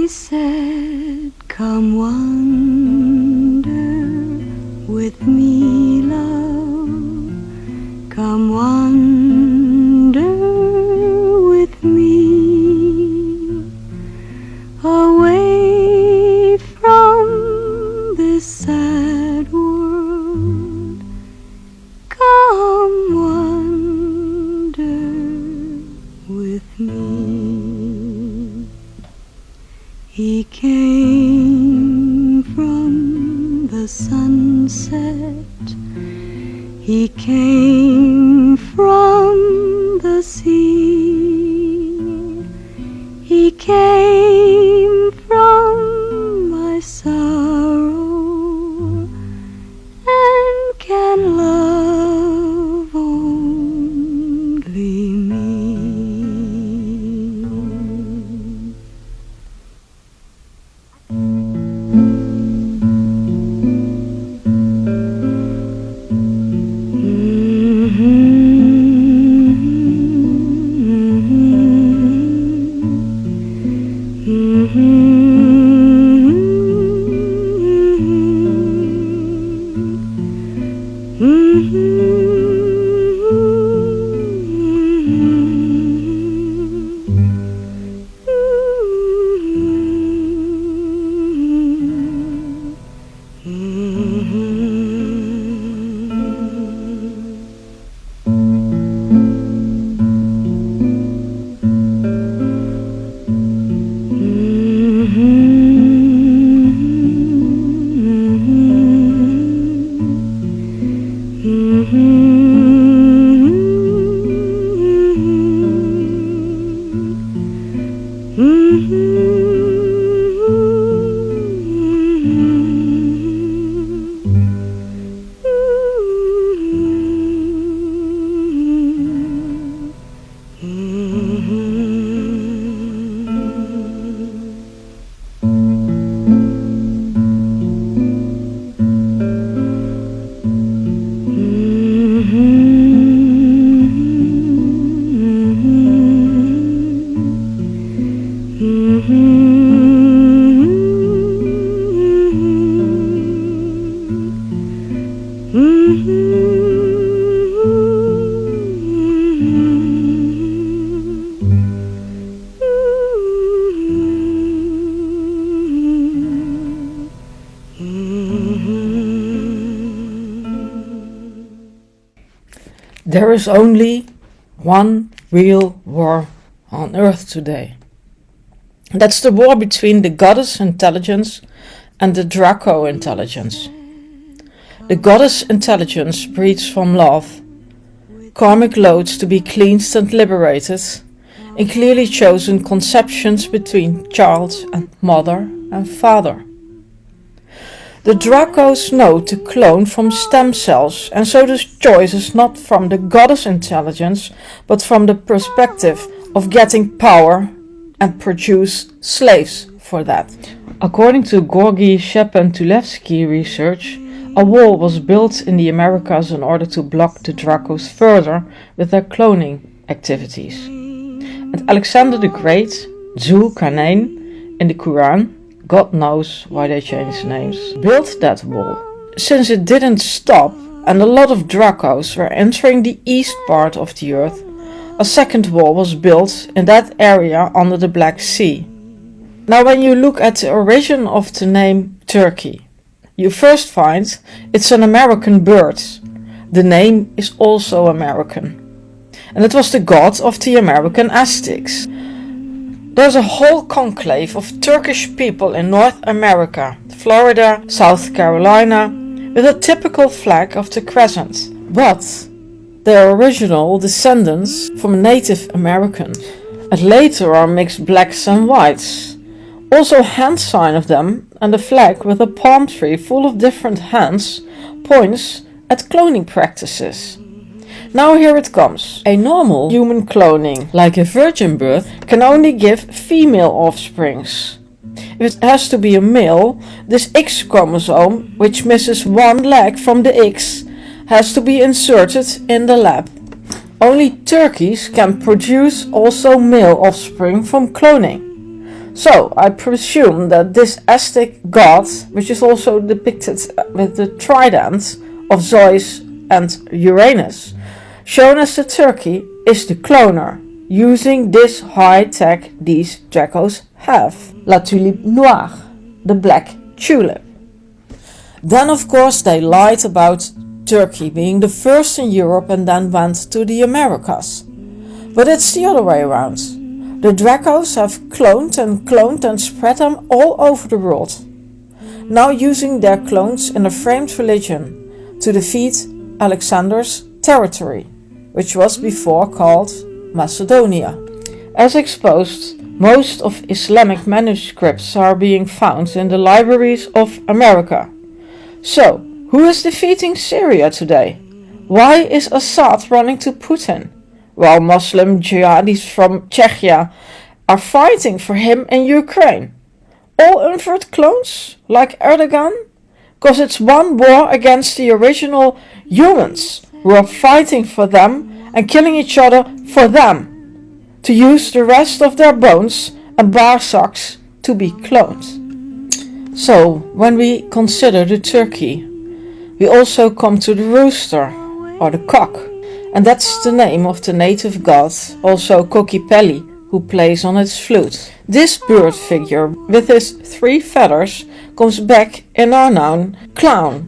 He said, come wander with me, love. Come wander with me away from this sad world. Come wander with me. He came from the sunset. He came from the sea. He came from my sorrow and can love only me. There is only one real war on Earth today. That's the war between the goddess intelligence and the Draco-intelligence. The goddess intelligence breeds from love, karmic loads to be cleansed and liberated, in clearly chosen conceptions between child and mother and father. The Dracos know to clone from stem cells, and so the choice is not from the goddess intelligence, but from the perspective of getting power and produce slaves for that. According to Gorgi Shepentulevsky research, a wall was built in the Americas in order to block the Dracos further with their cloning activities. And Alexander the Great, Zul-Karnain, in the Quran, God knows why they changed names, built that wall. Since it didn't stop and a lot of Dracos were entering the east part of the earth, a second wall was built in that area under the Black Sea. Now when you look at the origin of the name Turkey, you first find it's an American bird. The name is also American. And it was the god of the American Aztecs. There's a whole conclave of Turkish people in North America, Florida, South Carolina, with a typical flag of the crescent. But their original descendants from Native Americans, and later are mixed blacks and whites. Also hand sign of them and a flag with a palm tree full of different hands points at cloning practices. Now here it comes. A normal human cloning, like a virgin birth, can only give female offsprings. If it has to be a male, this X chromosome, which misses one leg from the X, has to be inserted in the lab. Only turkeys can produce also male offspring from cloning. So I presume that this Aztec god, which is also depicted with the trident of Zeus and Uranus, shown as the turkey, is the cloner, using this high tech these Dracos have. La Tulipe Noir, the black tulip. Then of course they lied about Turkey being the first in Europe and then went to the Americas. But it's the other way around. The Dracos have cloned and spread them all over the world, now using their clones in a framed religion to defeat Alexander's territory, which was before called Macedonia. As exposed, most of Islamic manuscripts are being found in the libraries of America. So, who is defeating Syria today? Why is Assad running to Putin, while Muslim jihadis from Czechia are fighting for him in Ukraine? All invert clones, like Erdogan? Because it's one war against the original humans who are fighting for them and killing each other for them, to use the rest of their bones and bar socks to be cloned. So, when we consider the turkey, we also come to the rooster, or the cock, and that's the name of the native god, also Kokipelli, who plays on its flute. This bird figure, with his 3 feathers, comes back in our noun clown,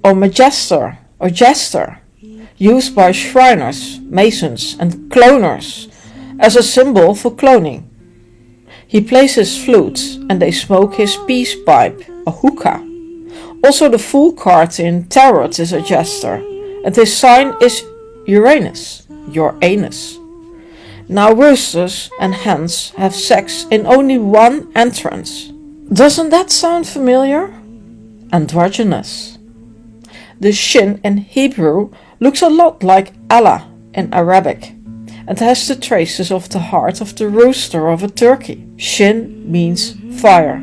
or magister, or jester, used by Shriners, Masons and Cloners as a symbol for cloning. He plays his flute and they smoke his peace pipe, a hookah. Also the Fool card in Tarot is a jester, and his sign is Uranus, your anus. Now roosters and hens have sex in only one entrance. Doesn't that sound familiar? Androgynous. The shin in Hebrew looks a lot like Allah in Arabic, and has the traces of the heart of the rooster of a turkey. Shin means fire.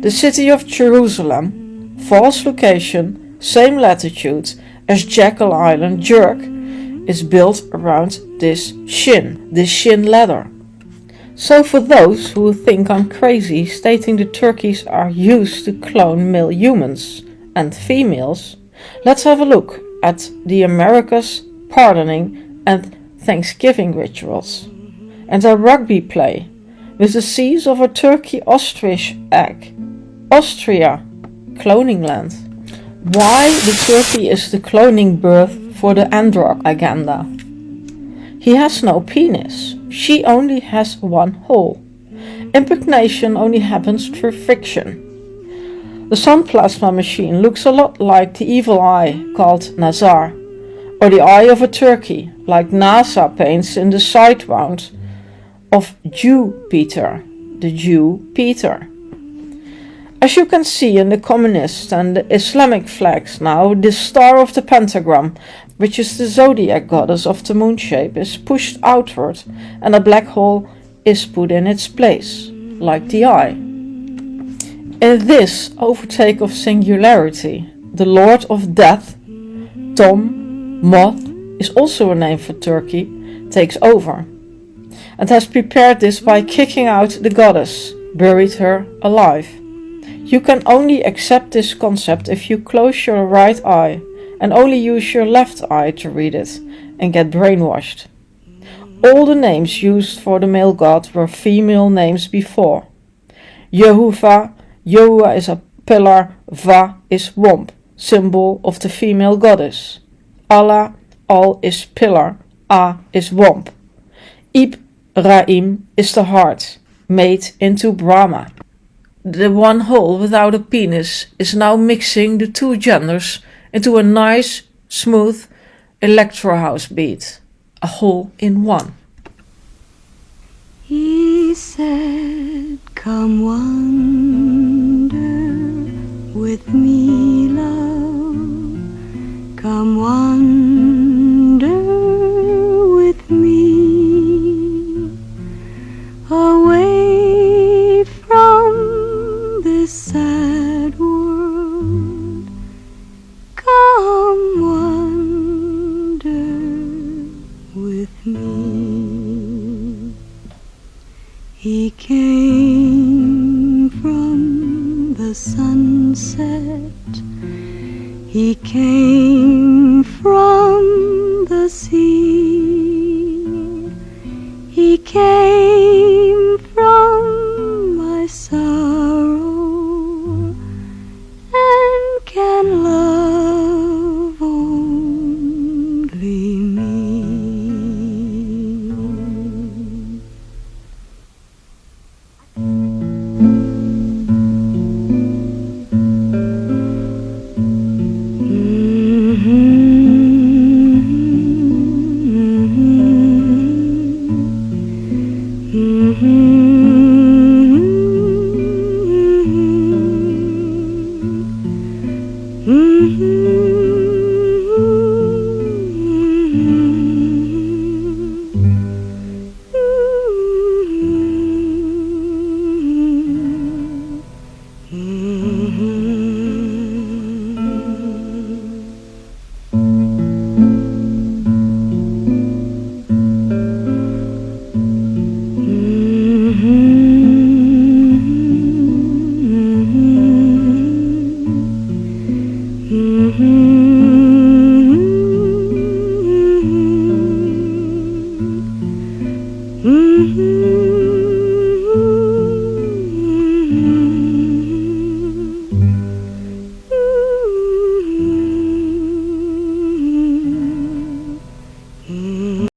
The city of Jerusalem, false location, same latitude as Jekyll Island jerk, is built around this shin ladder. So for those who think I'm crazy stating the turkeys are used to clone male humans and females, let's have a look at the Americas pardoning and Thanksgiving rituals, and their rugby play with the seeds of a turkey ostrich egg. Austria, cloning land. Why the turkey is the cloning birth for the android agenda? He has no penis, she only has one hole. Impregnation only happens through friction. The sun plasma machine looks a lot like the evil eye called Nazar, or the eye of a turkey, like NASA paints in the side wound of Jupiter, the Jew Peter. As you can see in the communist and the Islamic flags now, the star of the pentagram, which is the zodiac goddess of the moon shape, is pushed outward and a black hole is put in its place, like the eye. In this overtake of singularity, the Lord of Death, Tom, Moth is also a name for Turkey, takes over, and has prepared this by kicking out the goddess, buried her alive. You can only accept this concept if you close your right eye and only use your left eye to read it and get brainwashed. All the names used for the male god were female names before. Yehovah is a pillar, Va is womb, symbol of the female goddess. Allah, Al is pillar, A is womb. Ibrahim is the heart, made into Brahma. The one hole without a penis is now mixing the two genders into a nice, smooth electro house beat. A hole in one. He said, "Come wander with me, love. Come wander with me away from this sad world. Come wander with me." He came the sunset. He came from the sea. He came from my sorrow and can love only me. Mm-hmm.